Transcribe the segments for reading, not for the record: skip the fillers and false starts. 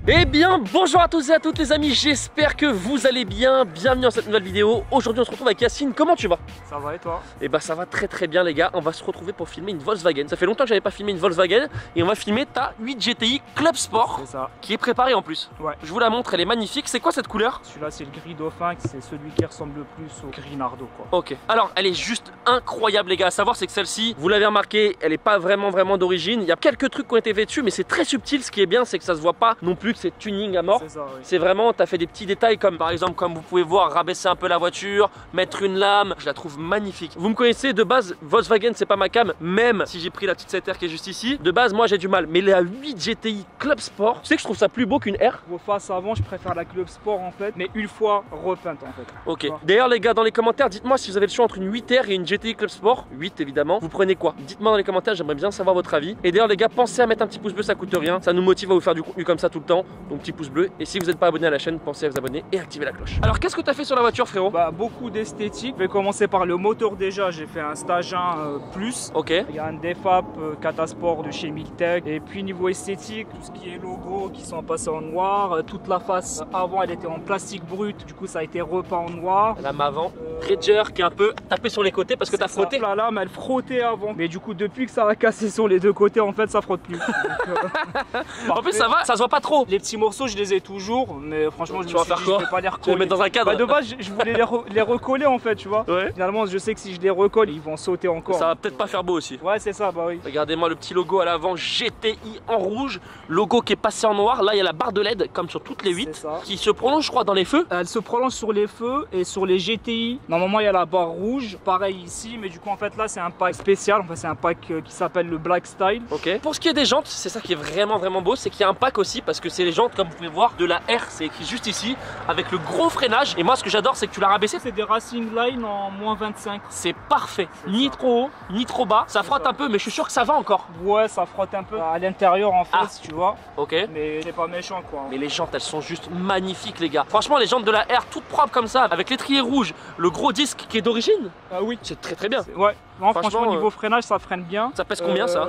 Eh bien bonjour à tous et à toutes les amis, j'espère que vous allez bien, bienvenue dans cette nouvelle vidéo. Aujourd'hui on se retrouve avec Yacine, comment tu vas? Ça va et toi? Eh bah ça va très très bien les gars, on va se retrouver pour filmer une Volkswagen. Ça fait longtemps que j'avais pas filmé une Volkswagen et on va filmer ta 8 GTI Club Sport. C'est ça. Qui est préparée en plus. Ouais. Je vous la montre, elle est magnifique, c'est quoi cette couleur? Celui-là c'est le gris dauphin, c'est celui qui ressemble le plus au gris Nardo quoi. Ok, alors elle est juste incroyable les gars, à savoir c'est que celle-ci, vous l'avez remarqué, elle est pas vraiment d'origine. Il y a quelques trucs qui ont été faits dessus mais c'est très subtil, ce qui est bien c'est que ça se voit pas non plus que c'est tuning à mort. C'est ça, oui. C'est vraiment, tu as fait des petits détails comme par exemple, comme vous pouvez voir, rabaisser un peu la voiture, mettre une lame, je la trouve magnifique. Vous me connaissez, de base, Volkswagen c'est pas ma cam, même si j'ai pris la petite 7R qui est juste ici. De base, moi j'ai du mal, mais la 8 GTI Club Sport, tu sais que je trouve ça plus beau qu'une R. Vos faces avant, je préfère la Club Sport en fait, mais une fois repeinte en fait. Ok, d'ailleurs les gars, dans les commentaires, dites-moi si vous avez le choix entre une 8R et une GTI Club Sport, 8 évidemment, vous prenez quoi? Dites-moi dans les commentaires, j'aimerais bien savoir votre avis. Et d'ailleurs les gars, pensez à mettre un petit pouce bleu, ça coûte rien, ça nous motive à vous faire du contenu comme ça tout le temps, donc petit pouce bleu. Et si vous n'êtes pas abonné à la chaîne, pensez à vous abonner et activer la cloche. Alors qu'est-ce que tu as fait sur la voiture frérot? Bah beaucoup d'esthétique. Je vais commencer par le moteur déjà, j'ai fait un stage 1 plus. Ok. Il y a un DEFAP Catasport de chez Miltech. Et puis niveau esthétique, tout ce qui est logo qui sont passés en noir. Toute la face avant elle était en plastique brut, du coup ça a été repeint en noir. La lame avant, Ranger qui est un peu tapé sur les côtés parce que t'as frotté. La lame elle frottait avant, mais du coup depuis que ça a cassé sur les deux côtés en fait ça frotte plus. Donc, en plus ça va, ça se voit pas trop. Les petits morceaux je les ai toujours, mais franchement je tu me vas suis faire dit, quoi? je vais pas les Tu vas recoller. les mettre dans un cadre. Bah, de base je voulais les recoller en fait tu vois. Ouais. Finalement je sais que si je les recolle ils vont sauter encore. Ça va peut-être pas faire beau aussi. Ouais c'est ça, bah oui. Regardez-moi le petit logo à l'avant GTI en rouge, logo qui est passé en noir. Là il y a la barre de LED comme sur toutes les 8 qui se prolonge je crois dans les feux. Elle se prolonge sur les feux et sur les GTI. Normalement il y a la barre rouge, pareil ici, mais du coup en fait là c'est un pack spécial, enfin c'est un pack qui s'appelle le Black Style. Ok. Pour ce qui est des jantes, c'est ça qui est vraiment beau, c'est qu'il y a un pack aussi parce que c'est les jantes comme vous pouvez voir de la R, c'est écrit juste ici avec le gros freinage. Et moi ce que j'adore c'est que tu l'as rabaissé. C'est des Racing Line en moins 25. C'est parfait, ni trop haut, ni trop bas. Ça frotte un peu mais je suis sûr que ça va encore. Ouais ça frotte un peu à l'intérieur en face tu vois. Ok. Mais c'est pas méchant quoi. Mais les jantes elles sont juste magnifiques les gars. Franchement les jantes de la R toutes propres comme ça avec l'étrier rouge, le gros disque qui est d'origine. Ah oui. C'est très bien. Ouais. Non, franchement niveau freinage ça freine bien. Ça pèse combien ça?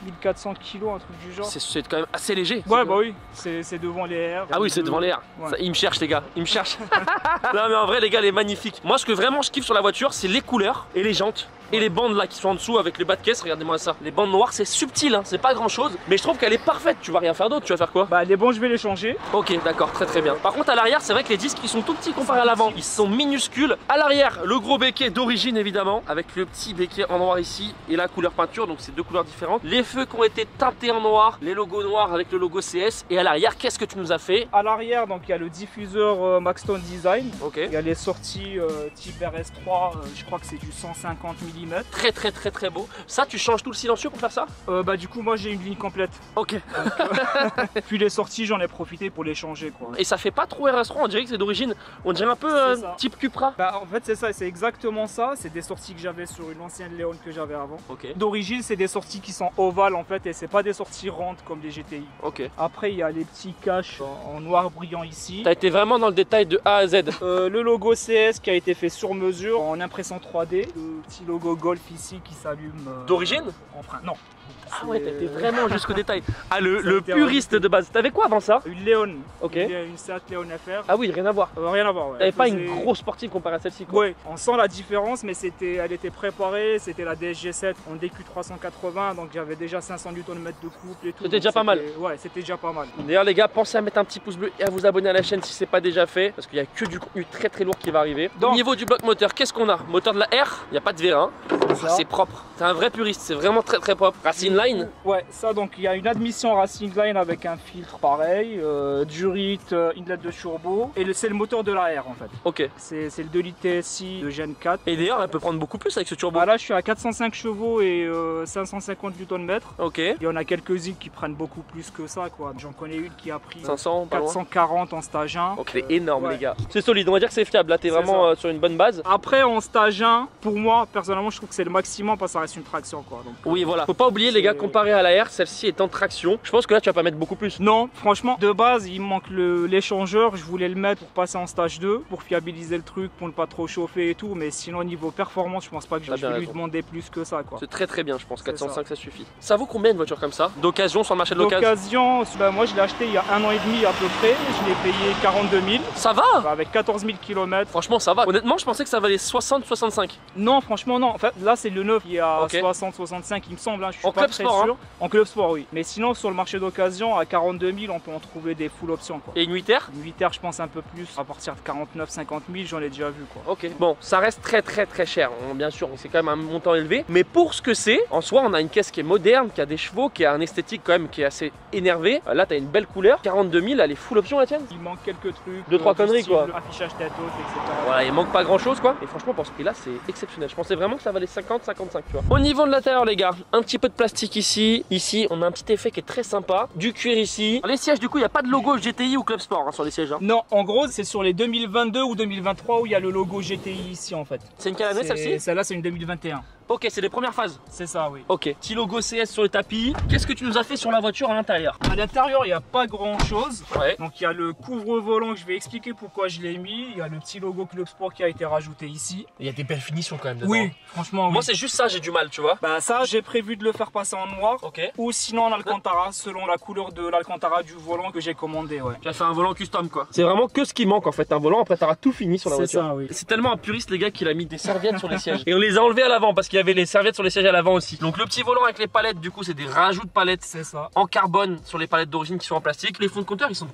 1400 kg, un truc du genre. C'est quand même assez léger. Ouais bah oui, c'est devant les R. Ah oui c'est devant les R. Ouais. Il me cherche les gars, il me cherche. Non mais en vrai les gars elle est magnifique. Moi ce que vraiment je kiffe sur la voiture c'est les couleurs et les jantes. Et les bandes là qui sont en dessous avec les bas de caisse, regardez-moi ça. Les bandes noires c'est subtil, hein, c'est pas grand chose. Mais je trouve qu'elle est parfaite, tu vas rien faire d'autre, tu vas faire quoi? Bah les bons je vais les changer. Ok d'accord, très bien. Par contre à l'arrière c'est vrai que les disques ils sont tout petits comparé à l'avant. Ils sont minuscules. À l'arrière le gros béquet d'origine évidemment, avec le petit béquet en noir ici et la couleur peinture, donc c'est deux couleurs différentes. Les feux qui ont été teintés en noir, les logos noirs avec le logo CS. Et à l'arrière qu'est-ce que tu nous as fait? À l'arrière donc il y a le diffuseur Maxton Design. Ok. Il y a les sorties type RS3, je crois que c'est du 150 mm. Très beau. Ça tu changes tout le silencieux pour faire ça? Bah du coup moi j'ai une ligne complète. Ok. Puis les sorties j'en ai profité pour les changer quoi. Et ça fait pas trop RS3, on dirait que c'est d'origine, on dirait un peu type Cupra. Bah en fait c'est ça, c'est exactement ça. C'est des sorties que j'avais sur une ancienne Léon que j'avais avant. Ok. D'origine c'est des sorties qui sont ovales en fait et c'est pas des sorties rondes comme les GTI. Ok. Après il y a les petits caches en noir brillant ici. T'as été vraiment dans le détail de A à Z. Le logo CS qui a été fait sur mesure en impression 3D. Le petit logo Golf ici qui s'allume. D'origine? Enfin non. Ah ouais, t'as été vraiment jusqu'au détail. Ah le puriste de base. T'avais quoi avant ça? Une Léon. Ok. Une Seat Léon FR. Ah oui, rien à voir. Rien à voir. Ouais. T'avais pas une grosse sportive comparée à celle-ci quoi? Ouais, on sent la différence, mais elle était préparée. C'était la DSG7 en DQ380, donc j'avais déjà 500 Nm de couple et tout. C'était déjà pas mal. Ouais, c'était déjà pas mal. D'ailleurs les gars, pensez à mettre un petit pouce bleu et à vous abonner à la chaîne si c'est pas déjà fait, parce qu'il y a que du contenu très lourd qui va arriver. Donc, au niveau du bloc moteur, qu'est-ce qu'on a? Moteur de la R, il n'y a pas de V1. C'est propre. T'es un vrai puriste, c'est vraiment très propre. Racing Line. Ouais, ça donc il y a une admission Racing Line avec un filtre pareil, Durit, inlet de turbo, et c'est le moteur de la R en fait. Ok. C'est le 2 litres TSI de Gen 4. Et d'ailleurs, elle peut prendre beaucoup plus avec ce turbo. Bah là, je suis à 405 chevaux et 550 Nm. Ok. Il y en a quelques-unes qui prennent beaucoup plus que ça quoi. J'en connais une qui a pris 500, 440 en stage 1. Donc elle est énorme ouais. les gars. C'est solide, on va dire que c'est fiable. Là, t'es vraiment sur une bonne base. Après, en stage 1, pour moi, personnellement, je trouve que c'est le maximum parce que ça reste une traction quoi. Donc, oui, voilà. Faut pas oublier voyez les gars, comparé à la R, celle-ci est en traction. Je pense que là tu vas pas mettre beaucoup plus. Non, franchement, de base, il me manque l'échangeur. Je voulais le mettre pour passer en stage 2, pour fiabiliser le truc, pour ne pas trop chauffer et tout. Mais sinon, au niveau performance, je pense pas que je vais lui demander plus que ça, quoi. C'est très bien, je pense. 405, ça suffit. Ça vaut combien une voiture comme ça? D'occasion sur le marché de l'occasion? D'occasion, bah, moi je l'ai acheté il y a 1 an et demi à peu près. Je l'ai payé 42 000. Ça va? Bah, avec 14 000 km. Franchement, ça va. Honnêtement, je pensais que ça valait 60-65. Non, franchement, non. En fait, là, c'est le neuf qui est à Ok. 60-65, il me semble. Hein. Je suis En pas club très sport, sûr. En club sport, oui. Mais sinon, sur le marché d'occasion, à 42 000, on peut en trouver des full options, quoi. Et une 8R? Une 8R, je pense un peu plus. À partir de 49-50 000, j'en ai déjà vu, quoi. Ok. Bon, ça reste très cher. Bien sûr, c'est quand même un montant élevé. Mais pour ce que c'est, en soi, on a une caisse qui est moderne, qui a des chevaux, qui a un esthétique quand même qui est assez énervé. Là, t'as une belle couleur. 42 000, elle est full option, la tienne? Il manque quelques trucs. 2-3 conneries, style, quoi. Affichage tête haute, etc. Voilà, il manque pas grand chose quoi. Et franchement, pour ce prix là, c'est exceptionnel. Je pensais vraiment que ça valait 50-55, tu vois. Au niveau de l'intérieur, les gars, un petit peu de plastique ici. Ici, on a un petit effet qui est très sympa. Du cuir ici. Les sièges, du coup, il n'y a pas de logo GTI ou Club Sport hein, sur les sièges. Hein. Non, en gros, c'est sur les 2022 ou 2023 où il y a le logo GTI ici, en fait. C'est une quelle année celle-ci? Celle-là, c'est une 2021. Ok, c'est les premières phases. C'est ça, oui. Ok, petit logo CS sur le tapis. Qu'est-ce que tu nous as fait sur la voiture à l'intérieur? À l'intérieur, il n'y a pas grand chose. Ouais. Donc, il y a le couvre-volant que je vais expliquer pourquoi je l'ai mis. Il y a le petit logo Club Sport qui a été rajouté ici. Il y a des belles finitions quand même dedans. Oui, franchement. Moi, oui. c'est juste ça, j'ai du mal, tu vois. Bah, ça, j'ai prévu de le faire passer en noir. Ok. Ou sinon en Alcantara, selon la couleur de l'Alcantara du volant que j'ai commandé, ouais. Tu as fait un volant custom quoi. C'est vraiment que ce qui manque en fait, un volant. Après, t'auras tout fini sur la C'est voiture. ça, oui. C'est tellement un puriste les gars qu'il a mis des serviettes sur les sièges. Et on les a enlevés à l'avant parce qu'il y avait les serviettes sur les sièges à l'avant aussi. Donc le petit volant avec les palettes du coup c'est des rajouts de palettes C'est ça. en carbone sur les palettes d'origine qui sont en plastique. Les fonds de compteur ils sont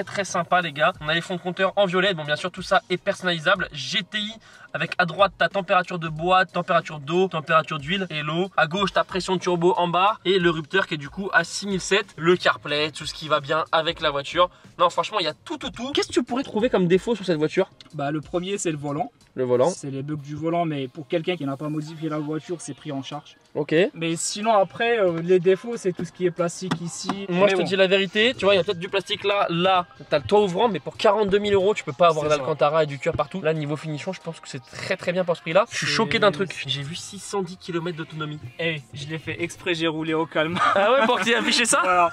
très sympas les gars. On a les fonds de compteur en violet. Bon bien sûr tout ça est personnalisable. GTI avec à droite ta température de boîte, température d'eau, température d'huile et l'eau. À gauche ta pression de turbo en bas et le rupteur qui est du coup à 6007. Le CarPlay, tout ce qui va bien avec la voiture. Non franchement il y a tout. Qu'est-ce que tu pourrais trouver comme défaut sur cette voiture? Bah, le premier, c'est le volant. Le volant. C'est les bugs du volant, mais pour quelqu'un qui n'a pas modifié la voiture, c'est pris en charge. Ok. Mais sinon, après, les défauts, c'est tout ce qui est plastique ici. Moi Mais je te bon, dis la vérité, tu vois il y a peut-être du plastique là, t'as le toit ouvrant mais pour 42 000 euros tu peux pas avoir C'est d'Alcantara et du cuir partout. Là niveau finition je pense que c'est très bien pour ce prix là. Je suis C'est- choqué d'un truc, j'ai vu 610 km d'autonomie. hey, je l'ai fait exprès, j'ai roulé au calme. Ah ouais pour que tu aies affiché ça? Voilà.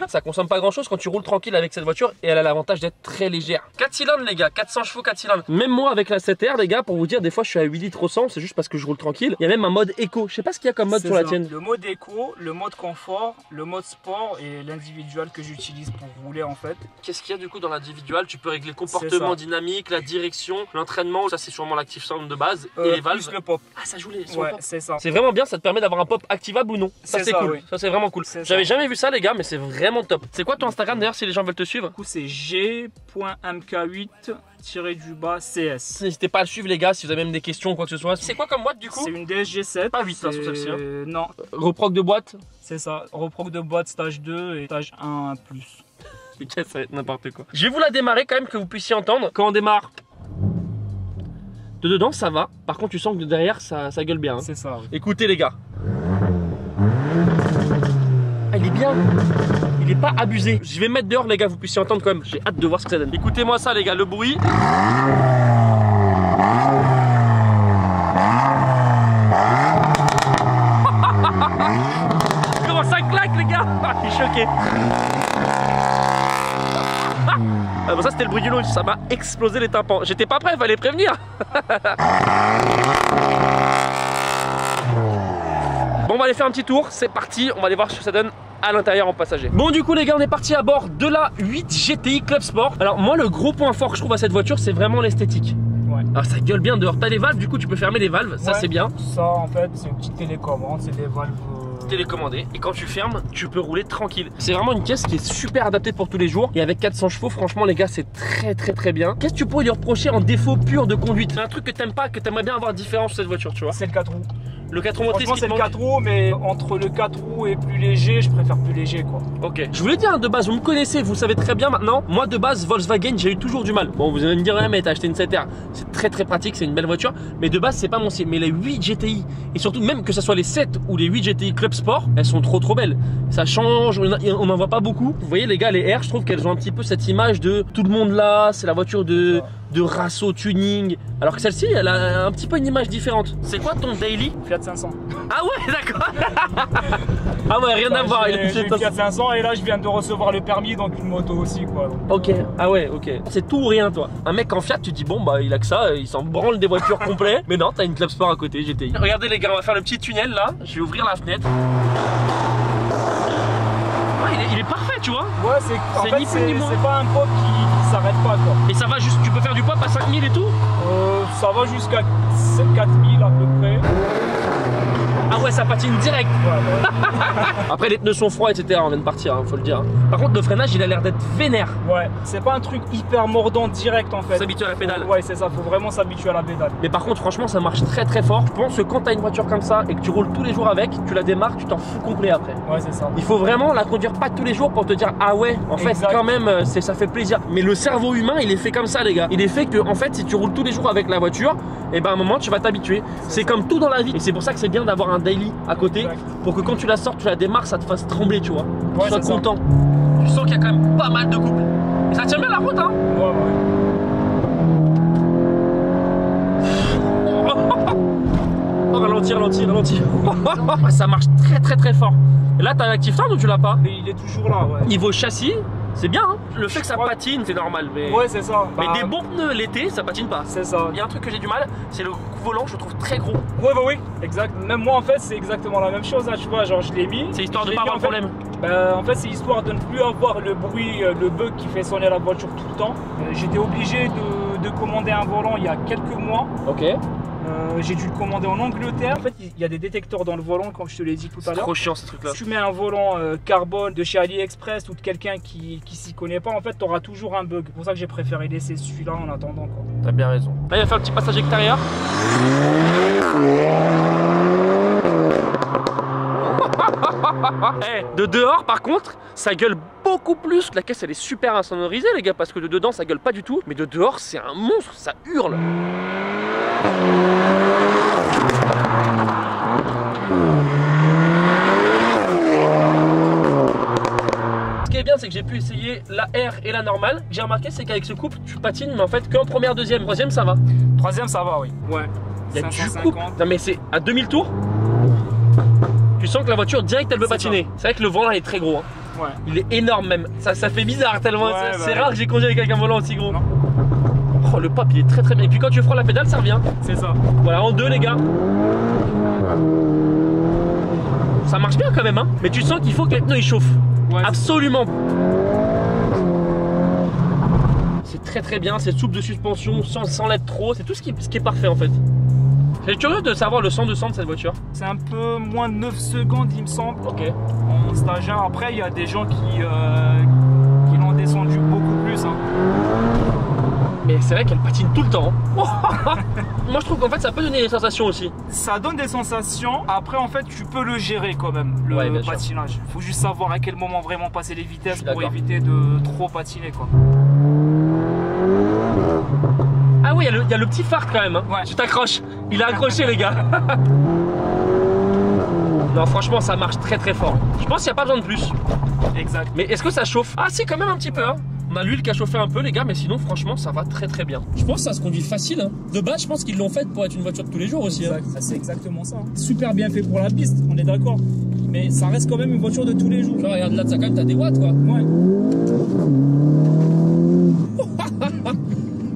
Ça consomme pas grand chose quand tu roules tranquille avec cette voiture et elle a l'avantage d'être très légère. 4 cylindres les gars, 400 chevaux 4 cylindres. Même moi avec la 7R les gars pour vous dire des fois je suis à 8 litres au 100, c'est juste parce que je roule tranquille. Il y a même un mode éco, je sais pas ce qu'il y a comme mode C'est sur la ça. tienne. Le mode éco, le mode confort, le mode sport et l'individual que j'utilise pour rouler en fait. Qu'est-ce qu'il y a du coup dans l'individual? Tu peux régler le comportement dynamique, la direction, l'entraînement, ça c'est sûrement l'active sound de base et les valves. Plus le pop. Ah ça joue les Ouais, pop. c'est ça. C'est vraiment bien, ça te permet d'avoir un pop activable ou non. Ça C'est c'est ça, cool, oui. ça c'est vraiment cool. C'est J'avais ça. jamais vu ça les gars mais c'est vraiment top. C'est quoi ton Instagram d'ailleurs si les gens veulent te suivre? Du coup, c'est g.mk8-CS. N'hésitez pas à le suivre les gars si vous avez même des questions ou quoi que ce soit. C'est quoi comme boîte du coup? C'est une DSG7. Pas 8 hein, sur C'est- celle-ci. Hein. Non, Reproc de boîte. c'est ça. Reproc de boîte stage 2 et stage 1+. Ok, ça va être n'importe quoi. Je vais vous la démarrer quand même que vous puissiez entendre. Quand on démarre de dedans ça va. Par contre tu sens que de derrière ça gueule bien. Hein. C'est ça, oui. Écoutez les gars. Ah, il est bien. Il est pas abusé. Je vais mettre dehors les gars, vous puissiez entendre quand même. J'ai hâte de voir ce que ça donne. Écoutez-moi ça les gars, le bruit. Comment ça claque les gars? Ah, je suis choqué. Ah, bon, ça c'était le bruit du launch, ça m'a explosé les tympans. J'étais pas prêt, fallait prévenir. Bon, on va aller faire un petit tour, c'est parti, on va aller voir ce que ça donne à l'intérieur en passager. Bon du coup les gars on est parti à bord de la 8 GTI Club Sport. Alors moi le gros point fort que je trouve à cette voiture c'est vraiment l'esthétique. Ouais. Alors ça gueule bien dehors, t'as les valves du coup tu peux fermer les valves, ça Ouais. c'est bien. Ça, en fait, c'est une petite télécommande, c'est des valves. Télécommandé et quand tu fermes tu peux rouler tranquille. C'est vraiment une caisse qui est super adaptée pour tous les jours et avec 400 chevaux franchement les gars c'est très bien. Qu'est-ce que tu pourrais lui reprocher en défaut pur de conduite? C'est un truc que t'aimes pas, que t'aimerais bien avoir différent sur cette voiture tu vois? C'est le 4 roues. Le 4 roues motrices Franchement, qui c'est te le manque. 4 roues, mais entre le 4 roues et plus léger, je préfère plus léger quoi. Ok. Je vous l'ai dit hein, de base, vous me connaissez, vous savez très bien maintenant. Moi de base, Volkswagen, j'ai eu toujours du mal. Bon, vous allez me dire, ouais, mais t'as acheté une 7R. C'est très pratique, c'est une belle voiture. Mais de base, c'est pas mon style. Mais les 8 GTI, et surtout même que ce soit les 7 ou les 8 GTI Club Sport, elles sont trop belles. Ça change, on n'en voit pas beaucoup. Vous voyez les gars, les R, je trouve qu'elles ont un petit peu cette image de tout le monde là, c'est la voiture de de race au tuning. Alors que celle-ci, elle a un petit peu une image différente. C'est quoi ton daily? Fiat 500. Ah ouais, d'accord. Ah ouais, rien à voir. J'ai une Fiat 500 et là je viens de recevoir le permis, donc une moto aussi quoi. Ok, ah ouais, ok. C'est tout ou rien toi. Un mec en Fiat, tu te dis bon bah il a que ça, il s'en branle des voitures complets. Mais non, t'as une Club Sport à côté, GTI. Regardez les gars, on va faire le petit tunnel là. Je vais ouvrir la fenêtre. Ouais, il est parfait, tu vois. Ouais, c'est pas un pop qui s'arrête pas quoi. Et ça va juste, tu peux faire du pop à 5000 et tout? Ça va jusqu'à 4000 à peu près. Ah ouais, ça patine direct. Ouais. Après les pneus sont froids, etc. On vient de partir, hein, faut le dire. Par contre, le freinage, il a l'air d'être vénère. Ouais, c'est pas un truc hyper mordant direct en fait. S'habituer à la pédale. Ouais, c'est ça, faut vraiment s'habituer à la pédale. Mais par contre, franchement, ça marche très très fort. Je pense que quand t'as une voiture comme ça et que tu roules tous les jours avec, tu la démarres, tu t'en fous complet après. Ouais, c'est ça. Il faut vraiment la conduire pas tous les jours pour te dire ah ouais, en fait, quand même, ça fait plaisir. Mais le cerveau humain, il est fait comme ça, les gars. Il est fait que, en fait, si tu roules tous les jours avec la voiture, et ben à un moment, tu vas t'habituer. C'est comme tout dans la vie. Et c'est pour ça que c'est bien d'avoir un daily à côté. Pour que quand tu la sors, tu la démarres, ça te fasse trembler, tu vois. Ouais, tu sois content. Tu sens qu'il y a quand même pas mal de couple. Et ça tient bien la route, hein. Ouais. Oh, ralentis. Ça marche très fort. Et là, t'as un active turn ou tu l'as pas? Et il est toujours là, ouais. Niveau châssis, c'est bien, hein. Le fait que ça patine, c'est normal. Mais... Ouais, c'est ça. Mais des bons pneus l'été, ça patine pas. C'est ça. Il y a un truc que j'ai du mal, c'est le volant, je le trouve très gros. Ouais, bah oui, exact. Même moi, en fait, c'est exactement la même chose, là, tu vois. Genre, je l'ai mis. C'est histoire de pas avoir de problème. En fait, c'est histoire de ne plus avoir le bruit, le bug qui fait sonner la voiture tout le temps. J'étais obligé de commander un volant il y a quelques mois. Ok. J'ai dû le commander en Angleterre. En fait, il y a des détecteurs dans le volant, comme je te l'ai dit tout à l'heure. C'est trop chiant ce truc-là. Si tu mets un volant carbone de chez AliExpress ou de quelqu'un qui s'y connaît pas, en fait, tu auras toujours un bug. C'est pour ça que j'ai préféré laisser celui-là en attendant, quoi. T'as bien raison. Là, il va faire un petit passage extérieur. De dehors, par contre, ça gueule beaucoup plus. La caisse, elle est super insonorisée, les gars, parce que de dedans, ça gueule pas du tout. Mais de dehors, c'est un monstre, ça hurle. Ce qui est bien, c'est que j'ai pu essayer la R et la normale. J'ai remarqué, c'est qu'avec ce couple, tu patines, mais en fait, qu'en première, deuxième. Troisième, ça va. Troisième, ça va, oui. Ouais. Il y a du couple. Non, mais c'est à 2000 tours. Tu sens que la voiture direct elle veut patiner. C'est vrai que le volant est très gros. Hein. Ouais. Il est énorme même. Ça fait bizarre tellement. Ouais, c'est rare que j'ai conduit avec un volant aussi gros. Non. Oh, le pop il est très bien. Et puis quand tu frôles la pédale, ça revient. C'est ça. Voilà, en deux les gars. Ça marche bien quand même, hein. Mais tu sens qu'il faut que les pneus ils chauffent. Ouais, absolument. C'est très bien. C'est souple de suspension sans l'être trop. C'est tout ce qui est parfait en fait. Je suis curieux de savoir le 100 de cette voiture. C'est un peu moins de 9 secondes, il me semble. Ok. En stage 1. Après, il y a des gens qui l'ont descendu beaucoup plus. Hein. Mais c'est vrai qu'elle patine tout le temps. Moi, je trouve qu'en fait, ça peut donner des sensations aussi. Ça donne des sensations. Après, en fait, tu peux le gérer quand même, le patinage. Il faut juste savoir à quel moment vraiment passer les vitesses pour éviter de trop patiner, quoi. Ah oui, il y a le petit phare quand même. Hein. Ouais. Tu t'accroches. Il a accroché, les gars. Non, franchement, ça marche très fort. Je pense qu'il n'y a pas besoin de plus. Exact. Mais est-ce que ça chauffe? Ah si, quand même un petit peu. Hein. On a l'huile qui a chauffé un peu, les gars, mais sinon, franchement, ça va très bien. Je pense que ça se conduit facile. Hein. De base, je pense qu'ils l'ont fait pour être une voiture de tous les jours aussi. Hein. C'est exactement ça. Super bien fait pour la piste, on est d'accord. Mais ça reste quand même une voiture de tous les jours. Tu vois, regarde là, ça quand même, t'as des watts, quoi. Ouais.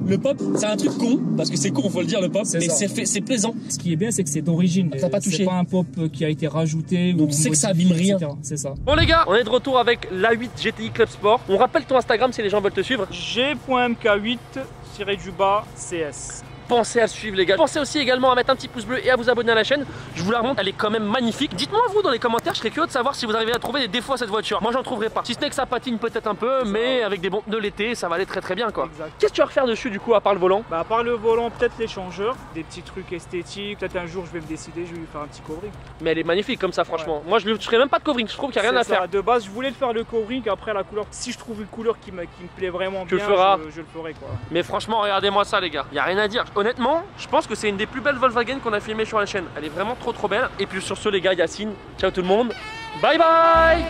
Le pop, c'est un truc con, parce que c'est con, faut le dire, le pop, mais c'est plaisant. Ce qui est bien, c'est que c'est d'origine. Ça n'a pas touché. C'est pas un pop qui a été rajouté. Donc c'est que ça abîme rien. C'est ça. Bon les gars, on est de retour avec l'A8 GTI Club Sport. On rappelle ton Instagram si les gens veulent te suivre. G.mk8-CS. Pensez à le suivre les gars. Pensez aussi également à mettre un petit pouce bleu et à vous abonner à la chaîne. Je vous la remonte, elle est quand même magnifique. Dites-moi vous dans les commentaires, je serais curieux de savoir si vous arrivez à trouver des défauts à cette voiture. Moi j'en trouverai pas. Si ce n'est que ça patine peut-être un peu, mais avec des bons pneus l'été, ça va aller très bien quoi. Qu'est-ce que tu vas refaire dessus du coup à part le volant? Bah à part le volant, peut-être les changeurs, des petits trucs esthétiques. Peut-être un jour je vais me décider, je vais lui faire un petit covering. Mais elle est magnifique comme ça franchement. Moi je ne ferai même pas de covering, je trouve qu'il n'y a rien à faire. De base je voulais le faire le covering, après la couleur. Si je trouve une couleur qui me plaît vraiment bien, je le ferai quoi. Mais franchement regardez-moi ça les gars, il n'y a rien à dire. Honnêtement, je pense que c'est une des plus belles Volkswagen qu'on a filmé sur la chaîne. Elle est vraiment trop belle. Et puis sur ce les gars, Yacine, ciao tout le monde. Bye bye.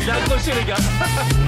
Il a accroché. les gars.